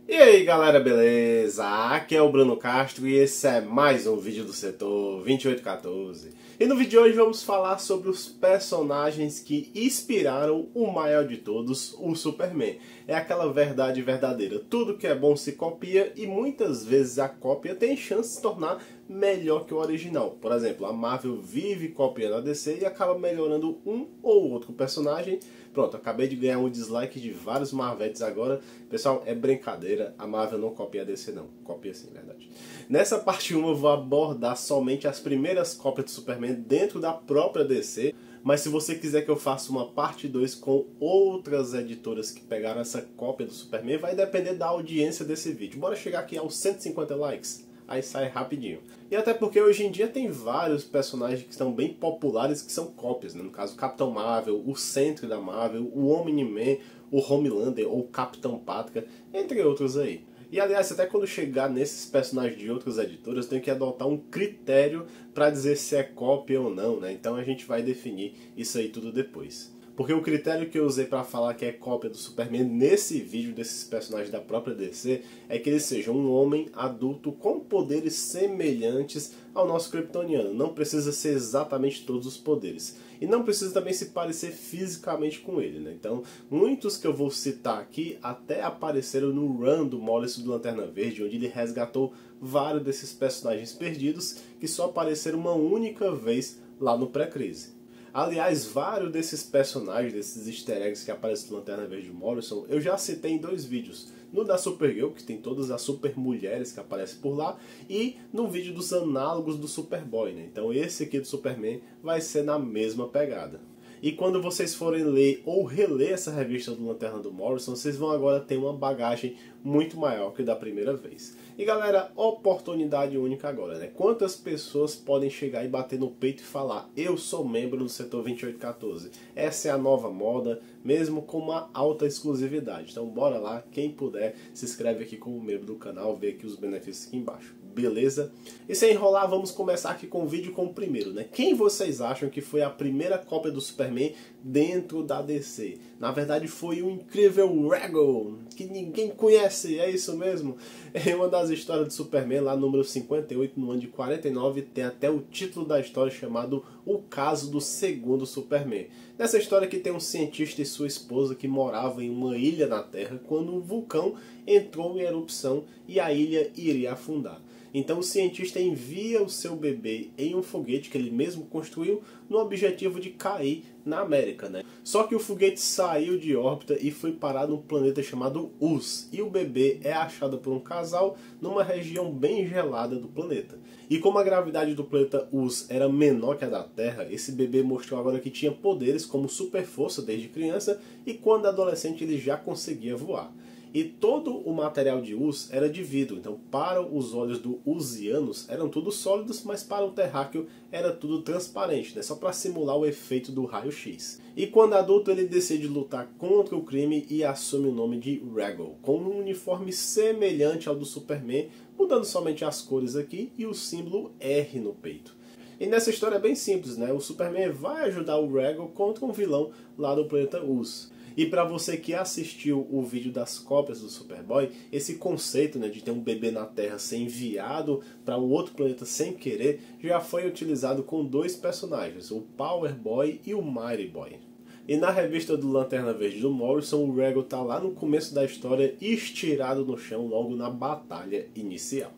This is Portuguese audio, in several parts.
E aí galera, beleza? Aqui é o Bruno Castro e esse é mais um vídeo do setor 2814. E no vídeo de hoje vamos falar sobre os personagens que inspiraram o maior de todos, o Superman. É aquela verdade verdadeira, tudo que é bom se copia e muitas vezes a cópia tem chance de se tornar melhor que o original. Por exemplo, a Marvel vive copiando a DC e acaba melhorando um ou outro personagem. Pronto, acabei de ganhar um dislike de vários Marvetes agora. Pessoal, é brincadeira, a Marvel não copia a DC não, copia sim, verdade. Nessa parte 1 eu vou abordar somente as primeiras cópias do Superman dentro da própria DC, mas se você quiser que eu faça uma parte 2 com outras editoras que pegaram essa cópia do Superman, vai depender da audiência desse vídeo. Bora chegar aqui aos 150 likes. Aí sai rapidinho. E até porque hoje em dia tem vários personagens que estão bem populares que são cópias, né? No caso, o Capitão Marvel, o Sentry da Marvel, o Omni-Man, o Homelander ou o Capitão Pátria, entre outros aí. E aliás, até quando chegar nesses personagens de outras editoras, eu tenho que adotar um critério para dizer se é cópia ou não, né? Então a gente vai definir isso aí tudo depois. Porque o critério que eu usei para falar que é cópia do Superman nesse vídeo desses personagens da própria DC é que ele seja um homem adulto com poderes semelhantes ao nosso kryptoniano. Não precisa ser exatamente todos os poderes. E não precisa também se parecer fisicamente com ele, né? Então, muitos que eu vou citar aqui até apareceram no run do Morrison do Lanterna Verde, onde ele resgatou vários desses personagens perdidos que só apareceram uma única vez lá no pré-crise. Aliás, vários desses personagens, desses easter eggs que aparecem no Lanterna Verde de Morrison, eu já citei em dois vídeos. No da Supergirl, que tem todas as super mulheres que aparecem por lá, e no vídeo dos análogos do Superboy, né? Então esse aqui do Superman vai ser na mesma pegada. E quando vocês forem ler ou reler essa revista do Lanterna do Morrison, vocês vão agora ter uma bagagem muito maior que da primeira vez. E galera, oportunidade única agora, né? Quantas pessoas podem chegar e bater no peito e falar: eu sou membro do setor 2814. Essa é a nova moda, mesmo com uma alta exclusividade. Então bora lá, quem puder, se inscreve aqui como membro do canal, vê aqui os benefícios aqui embaixo. Beleza? E sem enrolar, vamos começar aqui com o vídeo com o primeiro, né? Quem vocês acham que foi a primeira cópia do Superman dentro da DC? Na verdade foi o incrível Regal, que ninguém conhece, é isso mesmo? É uma das histórias do Superman, lá número 58, no ano de 49, tem até o título da história chamado O Caso do Segundo Superman. Nessa história aqui tem um cientista e sua esposa que moravam em uma ilha na Terra quando um vulcão entrou em erupção e a ilha iria afundar. Então o cientista envia o seu bebê em um foguete que ele mesmo construiu no objetivo de cair na América, né? Só que o foguete saiu de órbita e foi parar num planeta chamado Uz. E o bebê é achado por um casal numa região bem gelada do planeta. E como a gravidade do planeta Uz era menor que a da Terra, esse bebê mostrou agora que tinha poderes como super força desde criança e quando adolescente ele já conseguia voar. E todo o material de Uz era de vidro, então para os olhos do Uzianos eram tudo sólidos, mas para o terráqueo era tudo transparente, né? Só para simular o efeito do raio-x. E quando adulto ele decide lutar contra o crime e assume o nome de Regal, com um uniforme semelhante ao do Superman, mudando somente as cores aqui e o símbolo R no peito. E nessa história é bem simples, né? O Superman vai ajudar o Regal contra um vilão lá do planeta Uz. E para você que assistiu o vídeo das cópias do Superboy, esse conceito, né, de ter um bebê na Terra ser enviado para um outro planeta sem querer, já foi utilizado com dois personagens, o Power Boy e o Mighty Boy. E na revista do Lanterna Verde do Morrison, o Regal tá lá no começo da história, estirado no chão logo na batalha inicial.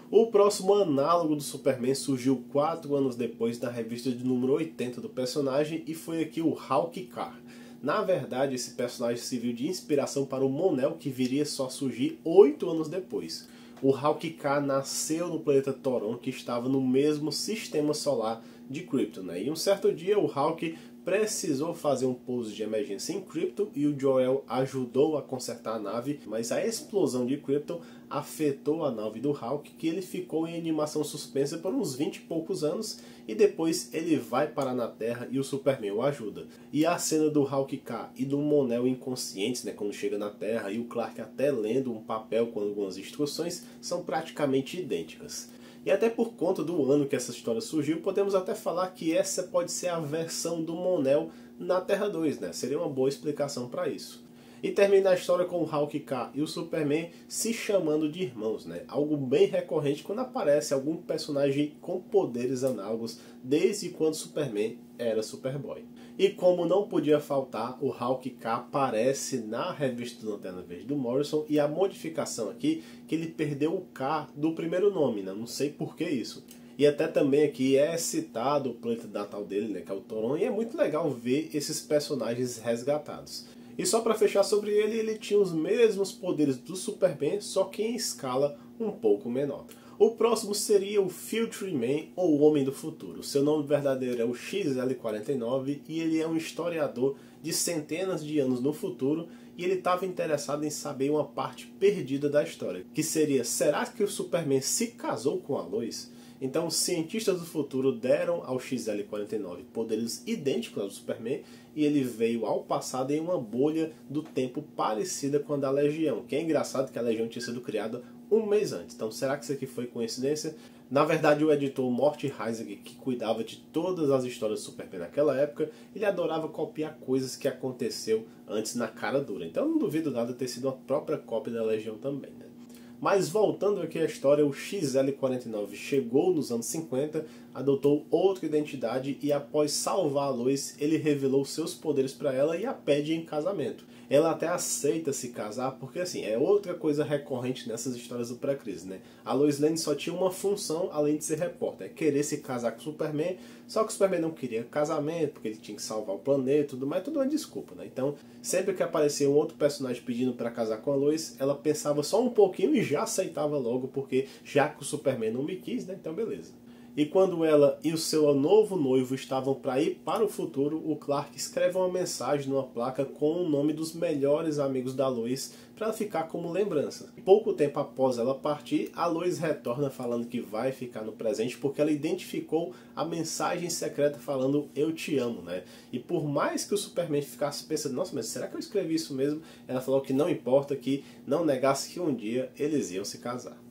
O próximo análogo do Superman surgiu 4 anos depois na revista de número 80 do personagem e foi aqui o Hawk-Car. Na verdade, esse personagem serviu de inspiração para o Mon-El, que viria só a surgir 8 anos depois. O Hawk-Car nasceu no planeta Toron, que estava no mesmo sistema solar de Krypton, né? E um certo dia o Hawk precisou fazer um pouso de emergência em Krypton e o Jor-El ajudou a consertar a nave, mas a explosão de Krypton afetou a nave do Hawk, que ele ficou em animação suspensa por uns 20 e poucos anos e depois ele vai parar na Terra e o Superman o ajuda. E a cena do Hawk-Car e do Mon-El inconscientes, né, quando chega na Terra e o Clark até lendo um papel com algumas instruções, são praticamente idênticas. E até por conta do ano que essa história surgiu, podemos até falar que essa pode ser a versão do Mon-El na Terra 2, né? Seria uma boa explicação para isso. E termina a história com o Hawk K e o Superman se chamando de irmãos, né? Algo bem recorrente quando aparece algum personagem com poderes análogos desde quando Superman era Superboy. E como não podia faltar, o Hawk K aparece na revista do Lanterna Verde do Morrison, e a modificação aqui que ele perdeu o K do primeiro nome, né? Não sei por que isso. E até também aqui é citado o planeta natal dele, né, que é o Toron, e é muito legal ver esses personagens resgatados. E só para fechar sobre ele, ele tinha os mesmos poderes do Superman, só que em escala um pouco menor. O próximo seria o Future Man, ou Homem do Futuro. Seu nome verdadeiro é o XL49 e ele é um historiador de centenas de anos no futuro, e ele estava interessado em saber uma parte perdida da história, que seria: será que o Superman se casou com a Lois? Então os cientistas do futuro deram ao XL49 poderes idênticos ao do Superman, e ele veio ao passado em uma bolha do tempo parecida com a da Legião, que é engraçado que a Legião tinha sido criada um mês antes. Então será que isso aqui foi coincidência? Na verdade, o editor Mort Heisig, que cuidava de todas as histórias do Superman naquela época, ele adorava copiar coisas que aconteceu antes na cara dura. Então não duvido nada ter sido uma própria cópia da Legião também, né? Mas voltando aqui à história, o XL49 chegou nos anos 50, adotou outra identidade e após salvar a Lois, ele revelou seus poderes para ela e a pede em casamento. Ela até aceita se casar porque, assim, é outra coisa recorrente nessas histórias do pré-crise, né? A Lois Lane só tinha uma função além de ser repórter, é querer se casar com o Superman, só que o Superman não queria casamento porque ele tinha que salvar o planeta e tudo mais, tudo uma desculpa, né? Então, sempre que aparecia um outro personagem pedindo para casar com a Lois, ela pensava só um pouquinho e já aceitava logo, porque já que o Superman não me quis, né? Então beleza. E quando ela e o seu novo noivo estavam para ir para o futuro, o Clark escreve uma mensagem numa placa com o nome dos melhores amigos da Lois para ficar como lembrança. Pouco tempo após ela partir, a Lois retorna falando que vai ficar no presente porque ela identificou a mensagem secreta falando "eu te amo", né? E por mais que o Superman ficasse pensando: nossa, mas será que eu escrevi isso mesmo? Ela falou que não importa, que não negasse que um dia eles iam se casar.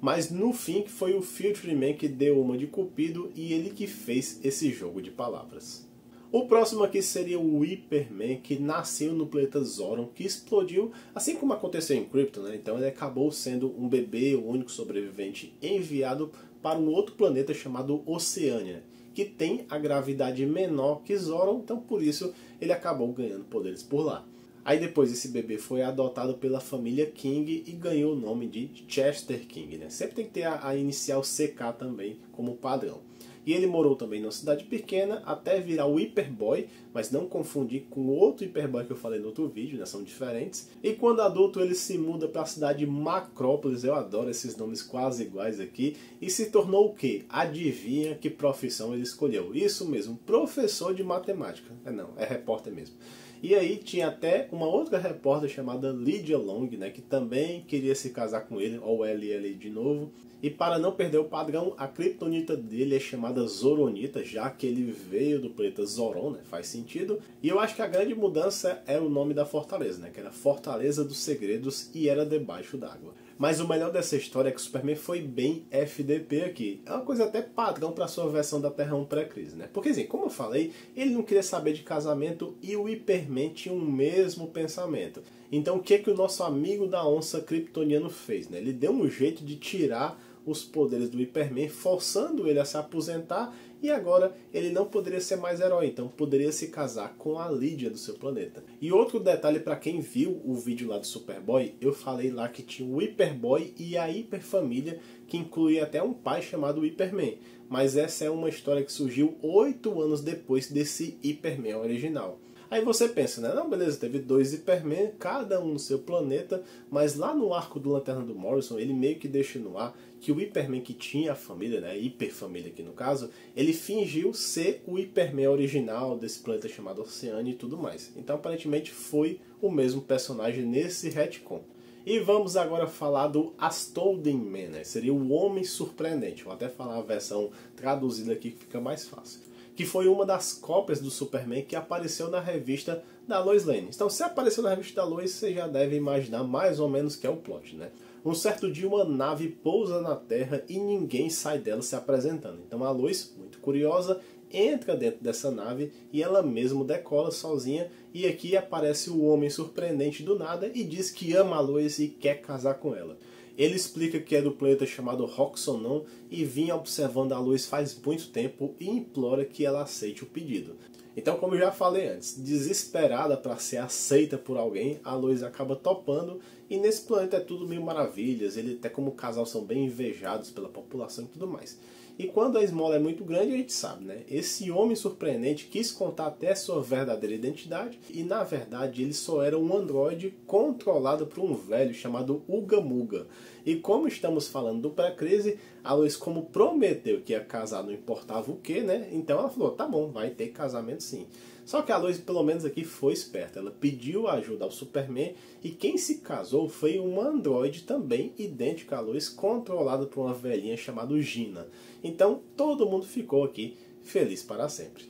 Mas no fim foi o Future Man que deu uma de Cupido e ele que fez esse jogo de palavras. O próximo aqui seria o Hyperman, que nasceu no planeta Zoron, que explodiu, assim como aconteceu em Krypton, né? Então ele acabou sendo um bebê, o único sobrevivente, enviado para um outro planeta chamado Oceania, que tem a gravidade menor que Zoron, então por isso ele acabou ganhando poderes por lá. Aí depois esse bebê foi adotado pela família King e ganhou o nome de Chester King, né? Sempre tem que ter a inicial CK também como padrão. E ele morou também numa cidade pequena até virar o Hyperboy, mas não confundir com o outro Hyperboy que eu falei no outro vídeo, né? São diferentes. E quando adulto ele se muda para a cidade Macrópolis, eu adoro esses nomes quase iguais aqui, e se tornou o quê? Adivinha que profissão ele escolheu? Isso mesmo, professor de matemática. Não, é repórter mesmo. E aí tinha até uma outra repórter chamada Lydia Long, né, que também queria se casar com ele, ou LL de novo. E para não perder o padrão, a criptonita dele é chamada Zoronita, já que ele veio do planeta Zoron, né, faz sentido. E eu acho que a grande mudança é o nome da fortaleza, né, que era Fortaleza dos Segredos e era debaixo d'água. Mas o melhor dessa história é que o Superman foi bem FDP aqui. É uma coisa até padrão para a sua versão da Terra 1 pré-crise, né? Porque assim, como eu falei, ele não queria saber de casamento e o Hyperman tinha o mesmo pensamento. Então o que o nosso amigo da onça kryptoniano fez, né? Ele deu um jeito de tirar os poderes do Hyperman, forçando ele a se aposentar, e agora ele não poderia ser mais herói, então poderia se casar com a Lydia do seu planeta. E outro detalhe para quem viu o vídeo lá do Superboy, eu falei lá que tinha o Hyperboy e a Hyperfamília, que incluía até um pai chamado Hyperman. Mas essa é uma história que surgiu 8 anos depois desse Hyperman original. Aí você pensa, né? Não, beleza, teve 2 Hyperman, cada um no seu planeta, mas lá no arco do Lanterna do Morrison, ele meio que deixa no ar que o Hyperman que tinha a família, né, Hyperfamília aqui no caso, ele fingiu ser o Hyperman original desse planeta chamado Oceania e tudo mais. Então aparentemente foi o mesmo personagem nesse retcon. E vamos agora falar do Astounding Man, né? Seria o Homem Surpreendente. Vou até falar a versão traduzida aqui que fica mais fácil. Que foi uma das cópias do Superman que apareceu na revista da Lois Lane. Então, se apareceu na revista da Lois, você já deve imaginar mais ou menos que é o plot, né? Um certo dia uma nave pousa na Terra e ninguém sai dela se apresentando. Então a Lois, muito curiosa, entra dentro dessa nave e ela mesma decola sozinha, e aqui aparece o homem surpreendente do nada e diz que ama a Lois e quer casar com ela. Ele explica que é do planeta chamado Roxxon e vinha observando a Lois faz muito tempo e implora que ela aceite o pedido. Então, como eu já falei antes, desesperada para ser aceita por alguém, a Lois acaba topando, e nesse planeta é tudo mil maravilhas, ele até como casal são bem invejados pela população e tudo mais. E quando a esmola é muito grande, a gente sabe, né? Esse homem surpreendente quis contar até sua verdadeira identidade, e na verdade ele só era um androide controlado por um velho chamado Uga Muga. E como estamos falando do pré-crise, a Lois, como prometeu que ia casar não importava o que, né? Então ela falou, tá bom, vai ter casamento sim. Só que a Lois, pelo menos aqui, foi esperta. Ela pediu ajuda ao Superman, e quem se casou foi um androide também idêntico a Lois, controlado por uma velhinha chamada Gina. Então todo mundo ficou aqui feliz para sempre.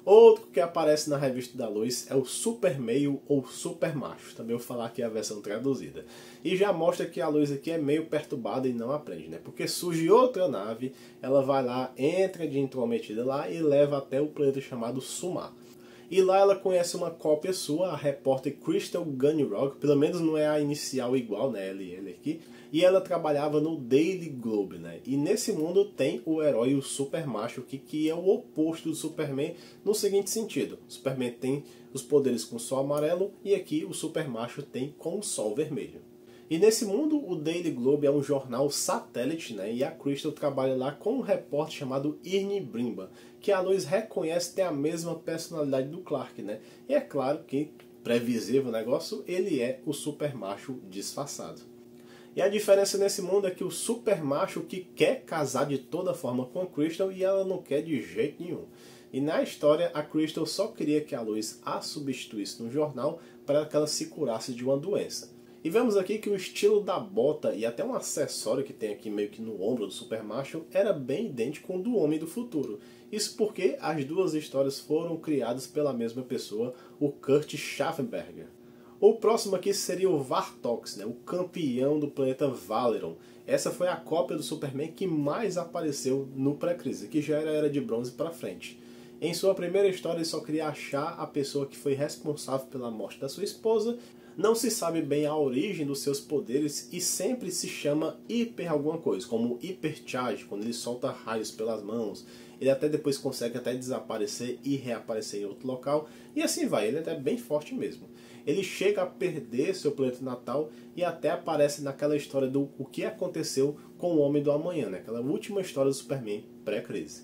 Outro que aparece na revista da Lois é o Super Meio ou Super Macho, também vou falar aqui a versão traduzida. E já mostra que a Lois aqui é meio perturbada e não aprende, né? Porque surge outra nave, ela vai lá, entra de intrometida lá e leva até o planeta chamado Sumar. E lá ela conhece uma cópia sua, a repórter Crystal Gunnyrock, pelo menos não é a inicial igual, né, ele aqui. E ela trabalhava no Daily Globe, né? E nesse mundo tem o herói, o Super Macho, que é o oposto do Superman no seguinte sentido. O Superman tem os poderes com o sol amarelo e aqui o Super Macho tem com o sol vermelho. E nesse mundo o Daily Globe é um jornal satélite, né? E a Crystal trabalha lá com um repórter chamado Ernie Brimba, que a Lois reconhece ter a mesma personalidade do Clark, né? E é claro que, previsível o negócio, ele é o Super Macho disfarçado. E a diferença nesse mundo é que o Super Macho que quer casar de toda forma com a Crystal e ela não quer de jeito nenhum. E na história a Crystal só queria que a Lois a substituísse no jornal para que ela se curasse de uma doença. E vemos aqui que o estilo da bota e até um acessório que tem aqui meio que no ombro do Super Macho era bem idêntico com o do Homem do Futuro. Isso porque as duas histórias foram criadas pela mesma pessoa, o Kurt Schaffenberger. O próximo aqui seria o Vartox, né, o campeão do planeta Valeron. Essa foi a cópia do Superman que mais apareceu no pré-crise, que já era de bronze para frente. Em sua primeira história ele só queria achar a pessoa que foi responsável pela morte da sua esposa. Não se sabe bem a origem dos seus poderes e sempre se chama Hyper alguma coisa, como Hypercharge, quando ele solta raios pelas mãos. Ele até depois consegue até desaparecer e reaparecer em outro local. E assim vai, ele é até bem forte mesmo. Ele chega a perder seu planeta natal e até aparece naquela história do o que aconteceu com o Homem do Amanhã, né? Aquela última história do Superman pré-crise.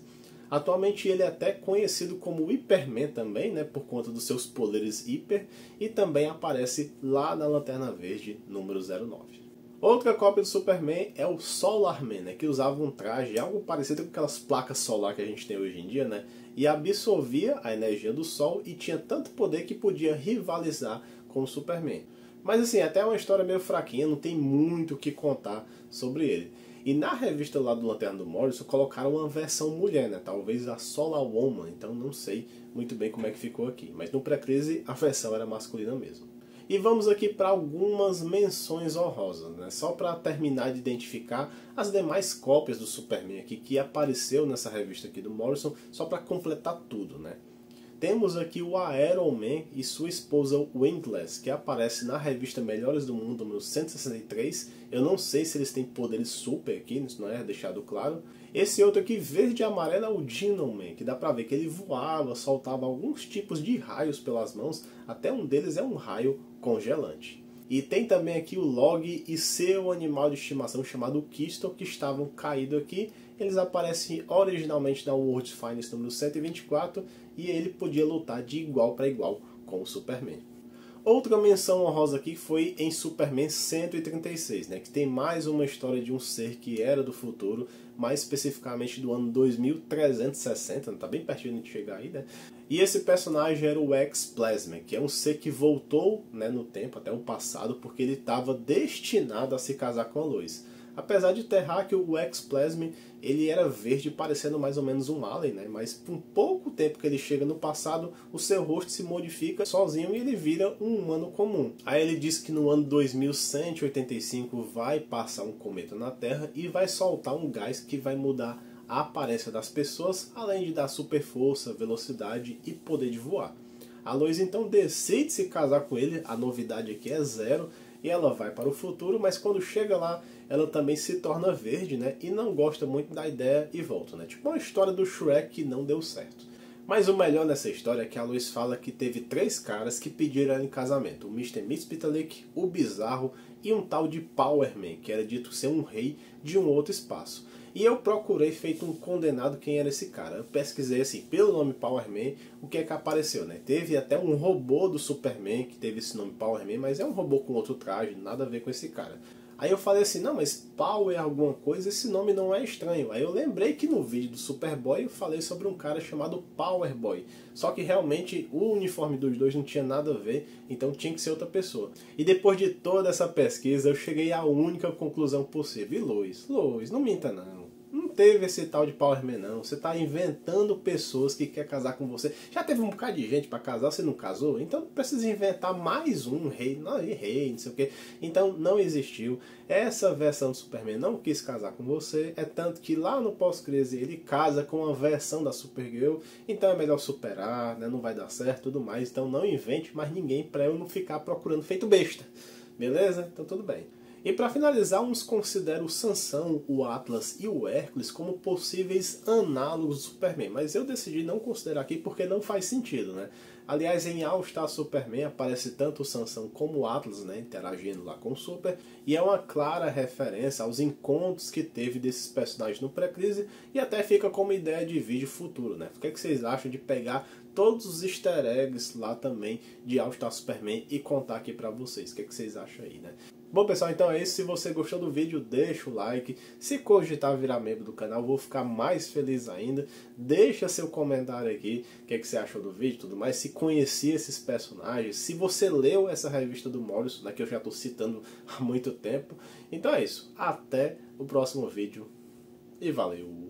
Atualmente ele é até conhecido como Hyperman também, né? Por conta dos seus poderes hiper, e também aparece lá na Lanterna Verde número 09. Outra cópia do Superman é o Solar Man, né, que usava um traje algo parecido com aquelas placas solar que a gente tem hoje em dia, né, e absorvia a energia do Sol e tinha tanto poder que podia rivalizar com o Superman. Mas assim, até é uma história meio fraquinha, não tem muito o que contar sobre ele. E na revista lá do Lanterna do Morrison colocaram uma versão mulher, né, talvez a Solar Woman, então não sei muito bem como é que ficou aqui. Mas no pré-crise a versão era masculina mesmo. E vamos aqui para algumas menções honrosas, né? Só para terminar de identificar as demais cópias do Superman aqui que apareceu nessa revista aqui do Morrison, só para completar tudo, né? Temos aqui o Iron Man e sua esposa Windless, que aparece na revista Melhores do Mundo, número 163. Eu não sei se eles têm poderes super aqui, isso não é deixado claro. Esse outro aqui, verde e amarelo, é o Dino Man, que dá pra ver que ele voava, soltava alguns tipos de raios pelas mãos, até um deles é um raio congelante. E tem também aqui o Log e seu animal de estimação chamado Kisto, que estavam caídos aqui. Eles aparecem originalmente na World's Finest número 124 e ele podia lutar de igual para igual com o Superman. Outra menção honrosa aqui foi em Superman 136, né, que tem mais uma história de um ser que era do futuro, mais especificamente do ano 2360, tá bem pertinho de chegar aí, né? E esse personagem era o X-Plasma, que é um ser que voltou, né, no tempo, até o passado, porque ele estava destinado a se casar com a Lois. Apesar de Terráqueo, o X-Plasma ele era verde, parecendo mais ou menos um alien, né? Mas por um pouco tempo que ele chega no passado, o seu rosto se modifica sozinho e ele vira um humano comum. Aí ele diz que no ano 2185 vai passar um cometa na Terra e vai soltar um gás que vai mudar a aparência das pessoas, além de dar super força, velocidade e poder de voar. A Lois então decide se casar com ele, a novidade aqui é zero, e ela vai para o futuro, mas quando chega lá, ela também se torna verde, né? E não gosta muito da ideia e volta, né? Tipo uma história do Shrek que não deu certo. Mas o melhor nessa história é que a Lois fala que teve 3 caras que pediram ela em casamento. O Mr. Mxyzptlk, o Bizarro e um tal de Power Man, que era dito ser um rei de um outro espaço. E eu procurei, feito um condenado, quem era esse cara. Eu pesquisei assim, pelo nome Power Man, o que é que apareceu, né? Teve até um robô do Superman que teve esse nome Power Man, mas é um robô com outro traje, nada a ver com esse cara. Aí eu falei assim, não, mas Power alguma coisa, esse nome não é estranho. Aí eu lembrei que no vídeo do Superboy eu falei sobre um cara chamado Power Boy. Só que realmente o uniforme dos dois não tinha nada a ver, então tinha que ser outra pessoa. E depois de toda essa pesquisa eu cheguei à única conclusão possível. E Lois, não minta não. Não teve esse tal de Power Man não. Você está inventando pessoas que quer casar com você. Já teve um bocado de gente para casar, você não casou? Então precisa inventar mais um rei, não sei o que. Então não existiu. Essa versão do Superman não quis casar com você. É tanto que lá no pós-crise ele casa com a versão da Supergirl. Então é melhor superar, né? Não vai dar certo, tudo mais. Então não invente mais ninguém para eu não ficar procurando feito besta. Beleza? Então tudo bem. E para finalizar, uns consideram o Sansão, o Atlas e o Hércules como possíveis análogos do Superman, mas eu decidi não considerar aqui porque não faz sentido, né? Aliás, em All Star Superman aparece tanto o Sansão como o Atlas, né, interagindo lá com o Super, e é uma clara referência aos encontros que teve desses personagens no pré-crise, e até fica como ideia de vídeo futuro, né? O que é que vocês acham de pegar todos os easter eggs lá também de All Star Superman e contar aqui pra vocês? O que é que vocês acham aí, né? Bom pessoal, então é isso. Se você gostou do vídeo, deixa o like. Se cogitar virar membro do canal, vou ficar mais feliz ainda. Deixa seu comentário aqui, o que é que você achou do vídeo e tudo mais. Se conhecia esses personagens, se você leu essa revista do Morrison, né, que eu já estou citando há muito tempo. Então é isso. Até o próximo vídeo e valeu!